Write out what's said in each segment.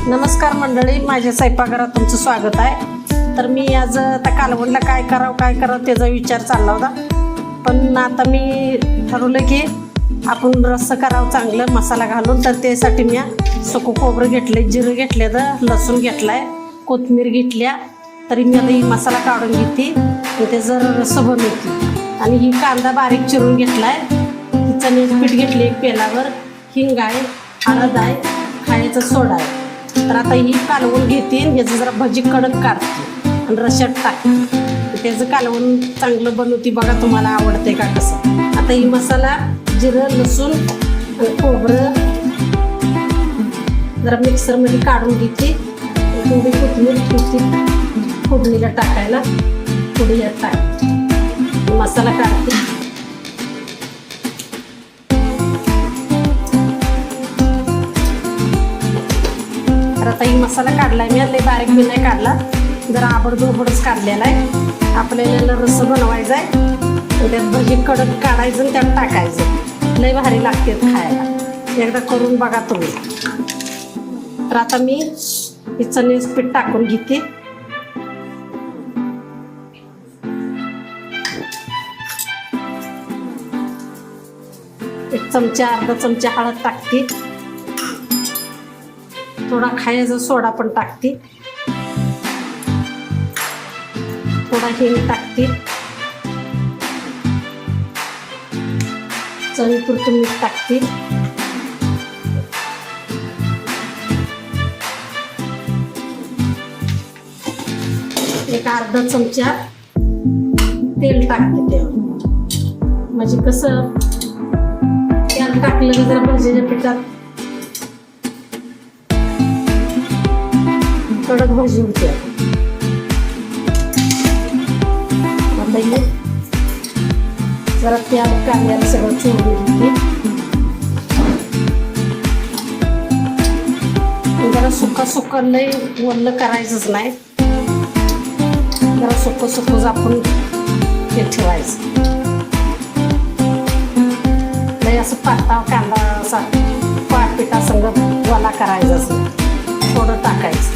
नमस्कार मंडळी, माझ्या स्वयंपाकघरात तुमचं स्वागत आहे। तर मी आज आता कालवणला काय करावं त्याचा विचार चालला होता, पण आता मी ठरवलं की आपण रस्सा करावं चांगलं मसाला घालून। तर त्यासाठी मी सुकं खोबरं घेतले, जिरं घेतले, तर लसूण घेतलाय, कोथिंबीर घेतल्या। तरी मी आता ही मसाला काढून घेते आणि त्याचं रस्सा बनवते। आणि ही कांदा बारीक चिरून घेतलाय, चण्याचं पीठ घेतले एक पेलावर, हिंग आहे, हळद आहे, खायचा सोडा आहे। तर आता ही कालवून घेते, याचं जरा भजी कडक काढते आणि रश्यात टाकते। त्याचं कालवून चांगलं बनवते, बघा तुम्हाला आवडते का कसं। आता ही मसाला जिरं लसूण आणि खोबरं जरा मिक्सरमध्ये काढून घेते। थोडी कोथिंबीर ठेवते फोडणीला टाकायला, थोडी यात टाकते, मसाला काढते। आता ही मसाला काढलाय मी, लय बारीक मी नाही काढला, जरा आबडधोबडच काढलेला आहे। आपल्याला रस्सा बनवायचा आहे, त्यात भजी कडक काढायचं आणि त्यात टाकायचं, लय भारी लागते खायला। एकदा करून बघा तुम्ही। तर आता मी हे चण्याचं पीठ टाकून घेते, एक चमचा अर्धा चमचा हळद टाकते, थोडा खायचा सोडा पण टाकते, थोडा हिंग टाकते, चवीपुरतं मीठ टाकते, एक अर्धा चमचा तेल टाकते त्यावर, म्हणजे कसं तेल टाकलं की जरा भजीच्या पिठात कडक भाजी होते। आता हे जरा तेल कांद्याला सगळं चोळून घेते, जरा सुका लय वल्ल करायचंच नाही, जरा सुकं आपण हे ठेवायचं, लय असं पातळ कांदा असा पाटपिठा संग वाला करायचाच नाही, थोडं टाकायचं।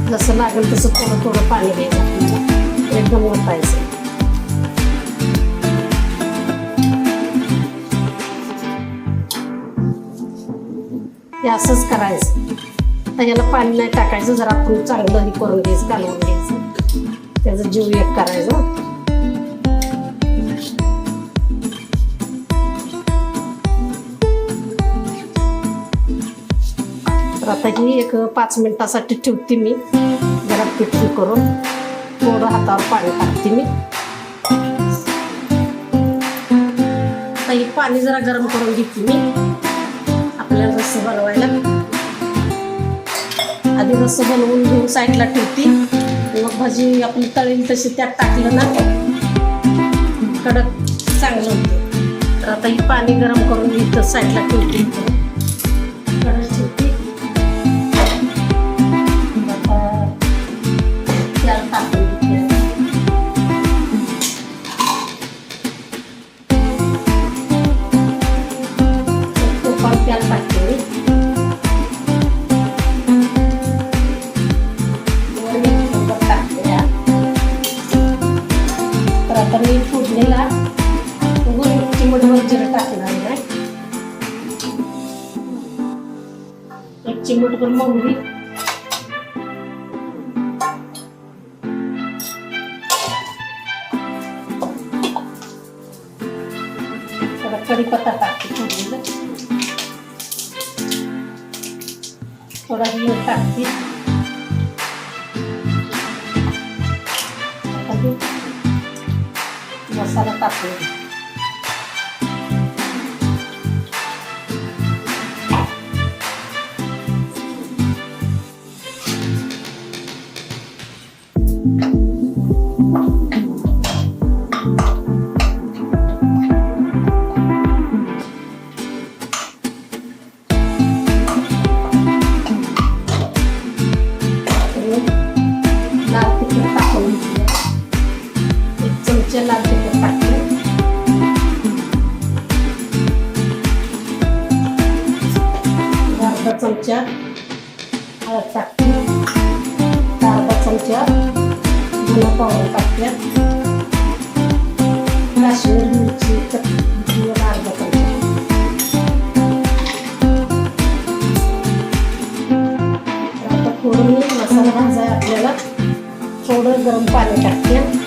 जसं लागेल तसं थोडं थोडं पाणी घ्यायचं, एकदम ओतायचं। हे असंच करायचं। तर याला पाणी नाही टाकायचं, जरा आपण चांगलं हे करून घ्यायचं, कालवून घ्यायचं, त्याचा जीव एक करायचं। तर आता ही एक 5 मिनिटासाठी ठेवते मी, जरा पिठी करून थोडं हातावर पाणी टाकते मी। आता ही पाणी जरा गरम करून घेते मी आपल्याला रस्सा बनवायला। आधी रस्सा बनवून घेऊन साईडला ठेवते, मग भाजी आपली तळेल तशी त्यात टाकलं ना कडक चांगलं होते। तर आता ही पाणी गरम करून घेते, साईडला ठेवते, कडक ठेवते। आता मी फोडणीला चिमटभर जिरं टाकणार आहे, एक चिमटभर मोहरी, थोडा कढीपत्ता टाकते फोडणीला, थोडा हिंग टाकते, मसाला टाकून लाल तिखट टाकून चमचा हळद टाकते, अर्धा चमचा धना पावडर टाकते, काश्मीर मिरची अर्धा चमचा. आता थोडं मसाला भाजाय आपल्याला थोडं गरम पाणी टाकते.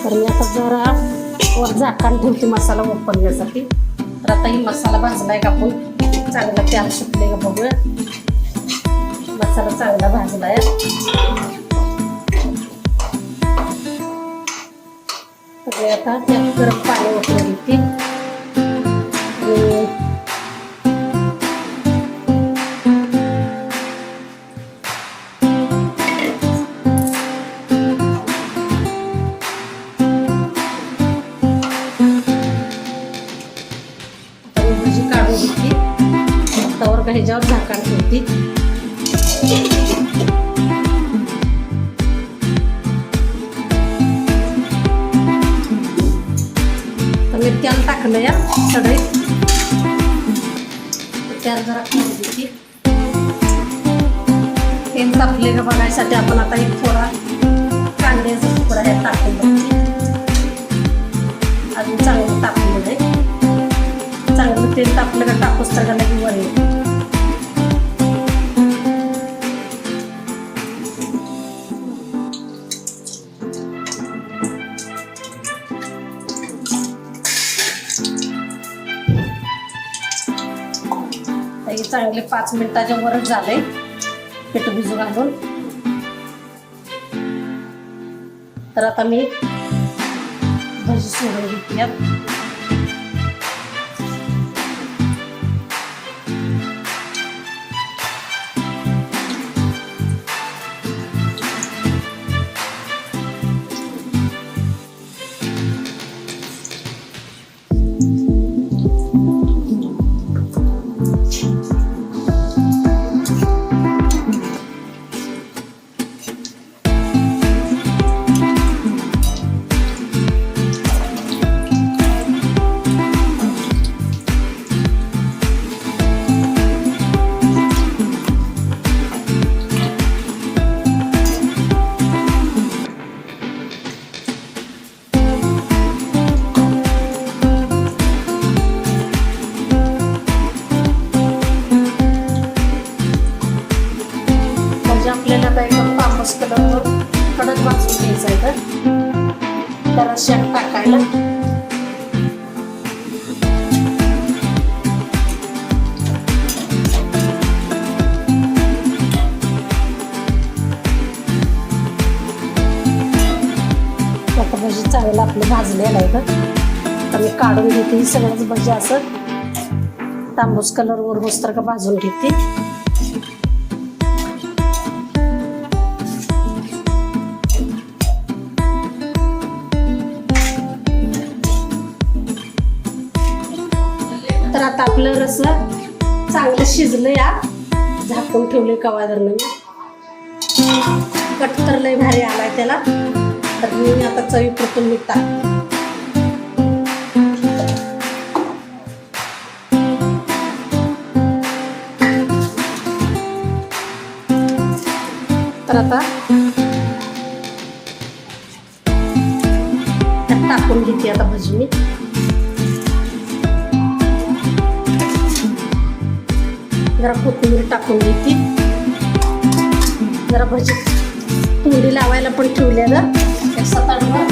तर मी आता जरा वर झाकण ठेवते मसाला वापरण्यासाठी. तर आता ही मसाला भाजलाय का आपण चांगला तेल सुटले का बघूया. मसाला चांगला भाजलाय. तर आता त्यात गरम पाणी ओतून घेते. काढून घेतली तवर ह्याच्यावर झाकण ठेवते. तर मी तेल टाकलं या कढईत. तेल जरा खाऊन घेते. तेल तापले का बघायसाठी आपण आता एक थोडा कांद्याचा तुकडा ह्यात टाकून बघते. अजून चांगलं तापलेलं आहे. चांगलं तेल तापलं का टाकूस तर लगे वर येईल. हे चांगले 5 मिनिटाच्या वरच झालंय पीठ भिजू घालून. तर आता मी भजी सोडून घेते. आपल्याला आता एकदम तांबूस कलर कडक भाजून घ्यायचा आहे. तर शेंग टाकायला आता भजी चांगलं आपलं भाजलेलं आहे. तर मी काढून घेते. ही सगळ्याच भजी असं तांबूस कलर वर मस्त का भाजून घेते. तर आता आपलं रस्सा चांगलं शिजलं या. झाकून ठेवले कवादरनं. कट तर लय भारी आलाय त्याला. तर मी आता चवीपुरतं मीठ टाकते. तर आता टाकून घेते आता भजी मी. जरा कोथिंबीर टाकून घेते. जरा भजी तोंडी लावायला पण ठेवलेलं 7-8 वर.